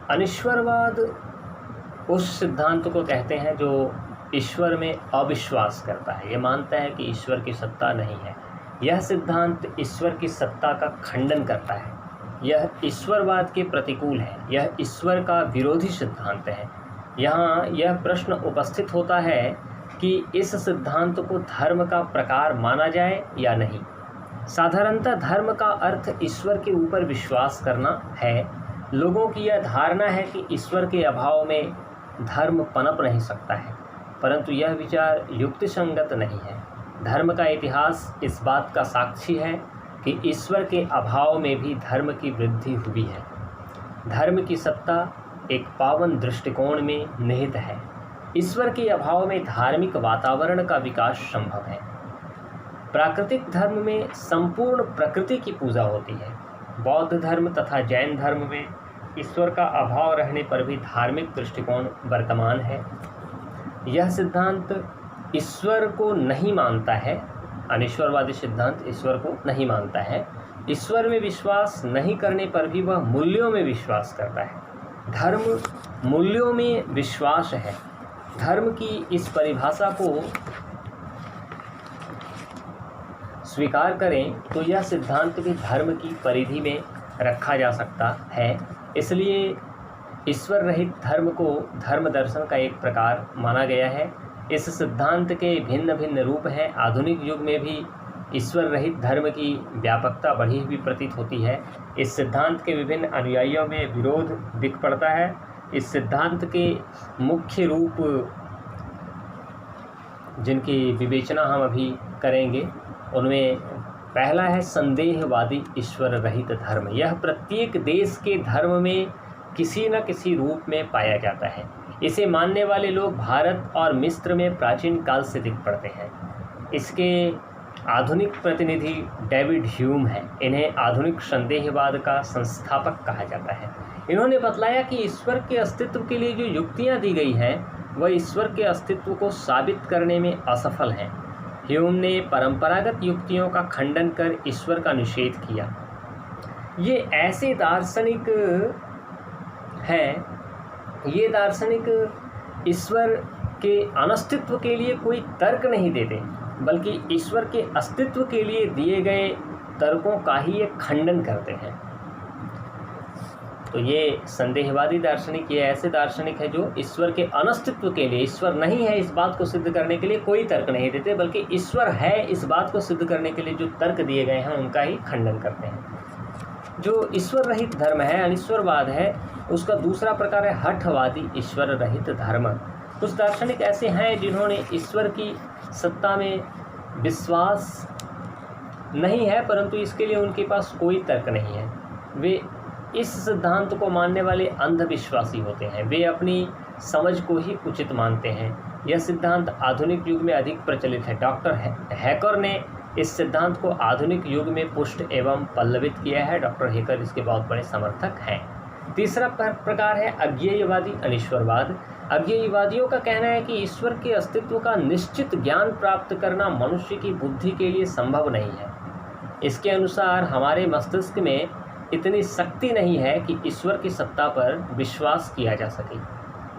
अनिश्वरवाद उस सिद्धांत को कहते हैं जो ईश्वर में अविश्वास करता है। ये मानता है कि ईश्वर की सत्ता नहीं है। यह सिद्धांत ईश्वर की सत्ता का खंडन करता है। यह ईश्वरवाद के प्रतिकूल है। यह ईश्वर का विरोधी सिद्धांत है। यहाँ यह प्रश्न उपस्थित होता है कि इस सिद्धांत को धर्म का प्रकार माना जाए या नहीं। साधारणतः धर्म का अर्थ ईश्वर के ऊपर विश्वास करना है। लोगों की यह धारणा है कि ईश्वर के अभाव में धर्म पनप नहीं सकता है, परंतु यह विचार युक्तिसंगत नहीं है। धर्म का इतिहास इस बात का साक्षी है कि ईश्वर के अभाव में भी धर्म की वृद्धि हुई है। धर्म की सत्ता एक पावन दृष्टिकोण में निहित है। ईश्वर के अभाव में धार्मिक वातावरण का विकास संभव है। प्राकृतिक धर्म में संपूर्ण प्रकृति की पूजा होती है। बौद्ध धर्म तथा जैन धर्म में ईश्वर का अभाव रहने पर भी धार्मिक दृष्टिकोण वर्तमान है। यह सिद्धांत ईश्वर को नहीं मानता है। अनिश्वरवादी सिद्धांत ईश्वर को नहीं मानता है। ईश्वर में विश्वास नहीं करने पर भी वह मूल्यों में विश्वास करता है। धर्म मूल्यों में विश्वास है। धर्म की इस परिभाषा को स्वीकार करें तो यह सिद्धांत भी धर्म की परिधि में रखा जा सकता है। इसलिए ईश्वर रहित धर्म को धर्म दर्शन का एक प्रकार माना गया है। इस सिद्धांत के भिन्न भिन्न रूप हैं। आधुनिक युग में भी ईश्वर रहित धर्म की व्यापकता बढ़ी हुई प्रतीत होती है। इस सिद्धांत के विभिन्न अनुयायियों में विरोध दिख पड़ता है। इस सिद्धांत के मुख्य रूप जिनकी विवेचना हम अभी करेंगे उनमें पहला है संदेहवादी ईश्वर रहित धर्म। यह प्रत्येक देश के धर्म में किसी न किसी रूप में पाया जाता है। इसे मानने वाले लोग भारत और मिस्र में प्राचीन काल से दिख पड़ते हैं। इसके आधुनिक प्रतिनिधि डेविड ह्यूम हैं। इन्हें आधुनिक संदेहवाद का संस्थापक कहा जाता है। इन्होंने बतलाया कि ईश्वर के अस्तित्व के लिए जो युक्तियां दी गई हैं वह ईश्वर के अस्तित्व को साबित करने में असफल हैं। ह्यूम ने परंपरागत युक्तियों का खंडन कर ईश्वर का निषेध किया। ये ऐसे दार्शनिक हैं, ये दार्शनिक ईश्वर के अनस्तित्व के लिए कोई तर्क नहीं देते, बल्कि ईश्वर के अस्तित्व के लिए दिए गए तर्कों का ही ये खंडन करते हैं। तो ये संदेहवादी दार्शनिक, ये ऐसे दार्शनिक है जो ईश्वर के अनस्तित्व के लिए, ईश्वर नहीं है इस बात को सिद्ध करने के लिए कोई तर्क नहीं देते, बल्कि ईश्वर है इस बात को सिद्ध करने के लिए जो तर्क दिए गए हैं उनका ही खंडन करते हैं। जो ईश्वर रहित धर्म है, अनिश्वरवाद है, उसका दूसरा प्रकार है हठवादी ईश्वर रहित धर्म। कुछ दार्शनिक ऐसे हैं जिन्होंने ईश्वर की सत्ता में विश्वास नहीं है, परंतु इसके लिए उनके पास कोई तर्क नहीं है। वे इस सिद्धांत को मानने वाले अंधविश्वासी होते हैं। वे अपनी समझ को ही उचित मानते हैं। यह सिद्धांत आधुनिक युग में अधिक प्रचलित है। डॉक्टर हैकर ने इस सिद्धांत को आधुनिक युग में पुष्ट एवं पल्लवित किया है। डॉक्टर हैकर इसके बहुत बड़े समर्थक हैं। तीसरा प्रकार है अज्ञेयवादी अनिश्वरवाद। अज्ञेयवादियों का कहना है कि ईश्वर के अस्तित्व का निश्चित ज्ञान प्राप्त करना मनुष्य की बुद्धि के लिए संभव नहीं है। इसके अनुसार हमारे मस्तिष्क में इतनी शक्ति नहीं है कि ईश्वर की सत्ता पर विश्वास किया जा सके।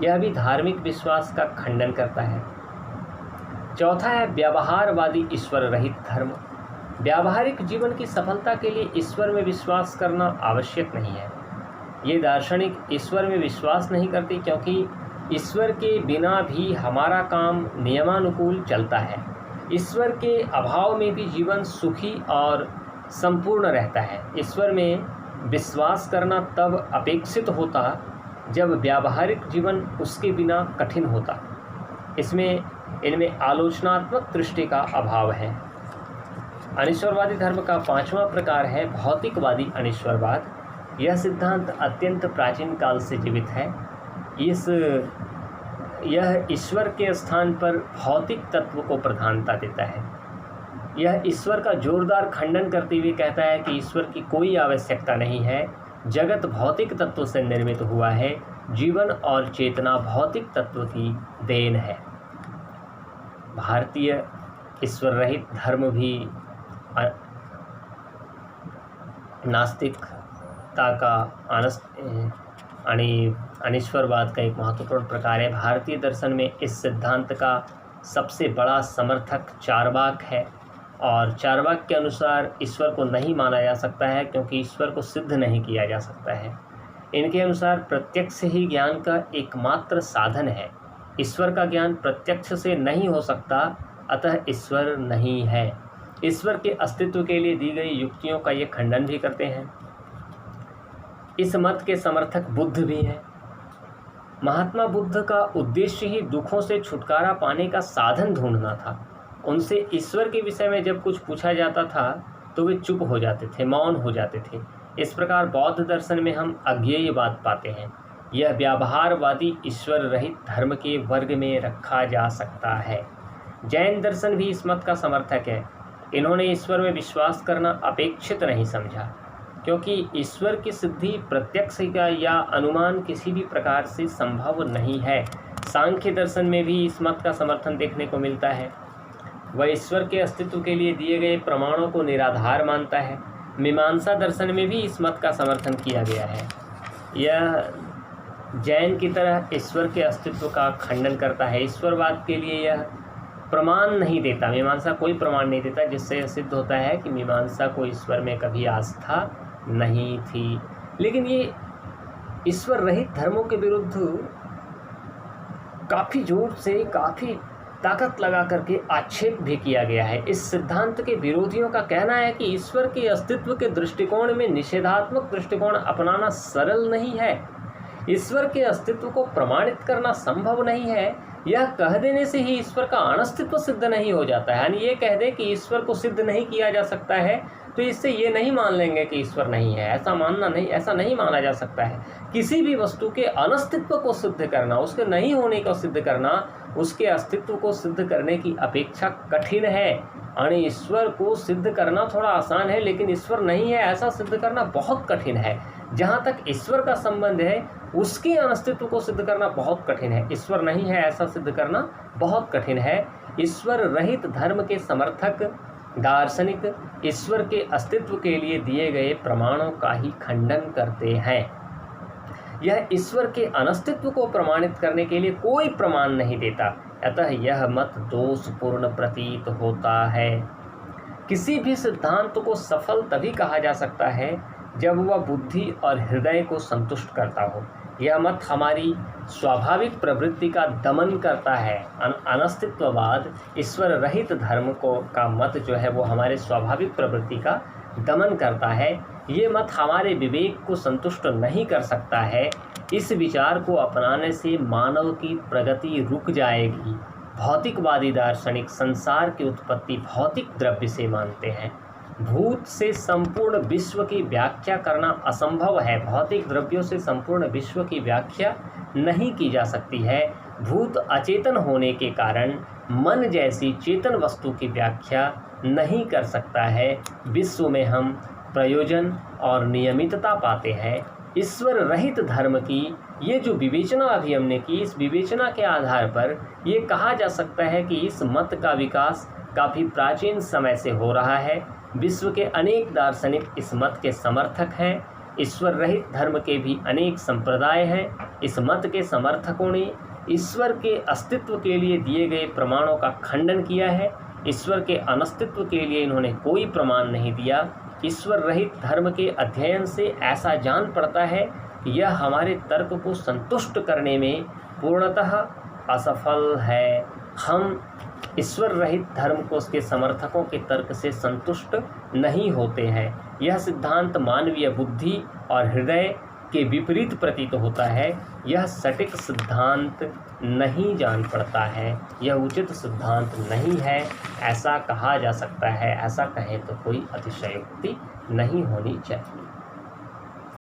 यह भी धार्मिक विश्वास का खंडन करता है। चौथा है व्यवहारवादी ईश्वर रहित धर्म। व्यावहारिक जीवन की सफलता के लिए ईश्वर में विश्वास करना आवश्यक नहीं है। ये दार्शनिक ईश्वर में विश्वास नहीं करते क्योंकि ईश्वर के बिना भी हमारा काम नियमानुकूल चलता है। ईश्वर के अभाव में भी जीवन सुखी और संपूर्ण रहता है। ईश्वर में विश्वास करना तब अपेक्षित होता जब व्यावहारिक जीवन उसके बिना कठिन होता। इनमें आलोचनात्मक दृष्टि का अभाव है। अनिश्वरवादी धर्म का पांचवा प्रकार है भौतिकवादी अनिश्वरवाद। यह सिद्धांत अत्यंत प्राचीन काल से जीवित है। यह ईश्वर के स्थान पर भौतिक तत्व को प्रधानता देता है। यह ईश्वर का जोरदार खंडन करते हुए कहता है कि ईश्वर की कोई आवश्यकता नहीं है। जगत भौतिक तत्व से निर्मित हुआ है। जीवन और चेतना भौतिक तत्व की देन है। भारतीय ईश्वर रहित धर्म भी नास्तिकता का अनीश्वरवाद का एक महत्वपूर्ण प्रकार है। भारतीय दर्शन में इस सिद्धांत का सबसे बड़ा समर्थक चार्वाक है, और चार्वाक के अनुसार ईश्वर को नहीं माना जा सकता है क्योंकि ईश्वर को सिद्ध नहीं किया जा सकता है। इनके अनुसार प्रत्यक्ष ही ज्ञान का एकमात्र साधन है। ईश्वर का ज्ञान प्रत्यक्ष से नहीं हो सकता, अतः ईश्वर नहीं है। ईश्वर के अस्तित्व के लिए दी गई युक्तियों का ये खंडन भी करते हैं। इस मत के समर्थक बुद्ध भी हैं। महात्मा बुद्ध का उद्देश्य ही दुखों से छुटकारा पाने का साधन ढूंढना था। उनसे ईश्वर के विषय में जब कुछ पूछा जाता था तो वे चुप हो जाते थे, मौन हो जाते थे। इस प्रकार बौद्ध दर्शन में हम अज्ञेयवाद पाते हैं। यह व्यावहारवादी ईश्वर रहित धर्म के वर्ग में रखा जा सकता है। जैन दर्शन भी इस मत का समर्थक है। इन्होंने ईश्वर में विश्वास करना अपेक्षित नहीं समझा, क्योंकि ईश्वर की सिद्धि प्रत्यक्ष या अनुमान किसी भी प्रकार से संभव नहीं है। सांख्य दर्शन में भी इस मत का समर्थन देखने को मिलता है। वह ईश्वर के अस्तित्व के लिए दिए गए प्रमाणों को निराधार मानता है। मीमांसा दर्शन में भी इस मत का समर्थन किया गया है। यह जैन की तरह ईश्वर के अस्तित्व का खंडन करता है। ईश्वरवाद के लिए यह प्रमाण नहीं देता। मीमांसा कोई प्रमाण नहीं देता जिससे यह सिद्ध होता है कि मीमांसा को ईश्वर में कभी आस्था नहीं थी। लेकिन ये ईश्वर रहित धर्मों के विरुद्ध काफ़ी जोर से, काफ़ी ताकत लगा करके आक्षेप भी किया गया है। इस सिद्धांत के विरोधियों का कहना है कि ईश्वर के अस्तित्व के दृष्टिकोण में निषेधात्मक दृष्टिकोण अपनाना सरल नहीं है। ईश्वर के अस्तित्व को प्रमाणित करना संभव नहीं है। यह कह देने से ही ईश्वर का अनस्तित्व सिद्ध नहीं हो जाता है। यानी ये कह दे कि ईश्वर को सिद्ध नहीं किया जा सकता है तो इससे ये नहीं मान लेंगे कि ईश्वर नहीं है। ऐसा नहीं माना जा सकता है। किसी भी वस्तु के अनस्तित्व को सिद्ध करना, उसके नहीं होने को सिद्ध करना, उसके अस्तित्व को सिद्ध करने की अपेक्षा कठिन है। यानी ईश्वर को सिद्ध करना थोड़ा आसान है, लेकिन ईश्वर नहीं है ऐसा सिद्ध करना बहुत कठिन है। जहाँ तक ईश्वर का संबंध है, उसके अस्तित्व को सिद्ध करना बहुत कठिन है। ईश्वर नहीं है ऐसा सिद्ध करना बहुत कठिन है। ईश्वर रहित धर्म के समर्थक दार्शनिक ईश्वर के अस्तित्व के लिए दिए गए प्रमाणों का ही खंडन करते हैं। यह ईश्वर के अनस्तित्व को प्रमाणित करने के लिए कोई प्रमाण नहीं देता, अतः यह मत दोषपूर्ण प्रतीत होता है। किसी भी सिद्धांत को सफल तभी कहा जा सकता है जब वह बुद्धि और हृदय को संतुष्ट करता हो। यह मत हमारी स्वाभाविक प्रवृत्ति का दमन करता है। अनस्तित्ववाद, ईश्वर रहित धर्म का मत जो है वो हमारे स्वाभाविक प्रवृत्ति का दमन करता है। ये मत हमारे विवेक को संतुष्ट नहीं कर सकता है। इस विचार को अपनाने से मानव की प्रगति रुक जाएगी। भौतिकवादी दार्शनिक संसार की उत्पत्ति भौतिक द्रव्य से मानते हैं। भूत से संपूर्ण विश्व की व्याख्या करना असंभव है। भौतिक द्रव्यों से संपूर्ण विश्व की व्याख्या नहीं की जा सकती है। भूत अचेतन होने के कारण मन जैसी चेतन वस्तु की व्याख्या नहीं कर सकता है। विश्व में हम प्रयोजन और नियमितता पाते हैं। ईश्वर रहित धर्म की ये जो विवेचना अभी हमने की, इस विवेचना के आधार पर ये कहा जा सकता है कि इस मत का विकास काफ़ी प्राचीन समय से हो रहा है। विश्व के अनेक दार्शनिक इस मत के समर्थक हैं। ईश्वर रहित धर्म के भी अनेक संप्रदाय हैं। इस मत के समर्थकों ने ईश्वर के अस्तित्व के लिए दिए गए प्रमाणों का खंडन किया है। ईश्वर के अनस्तित्व के लिए इन्होंने कोई प्रमाण नहीं दिया। ईश्वर रहित धर्म के अध्ययन से ऐसा जान पड़ता है कि यह हमारे तर्क को संतुष्ट करने में पूर्णतः असफल है। हम ईश्वर रहित धर्म को उसके समर्थकों के तर्क से संतुष्ट नहीं होते हैं। यह सिद्धांत मानवीय बुद्धि और हृदय के विपरीत प्रतीत होता है। यह सटीक सिद्धांत नहीं जान पड़ता है। यह उचित सिद्धांत नहीं है ऐसा कहा जा सकता है। ऐसा कहें तो कोई अतिशयोक्ति नहीं होनी चाहिए।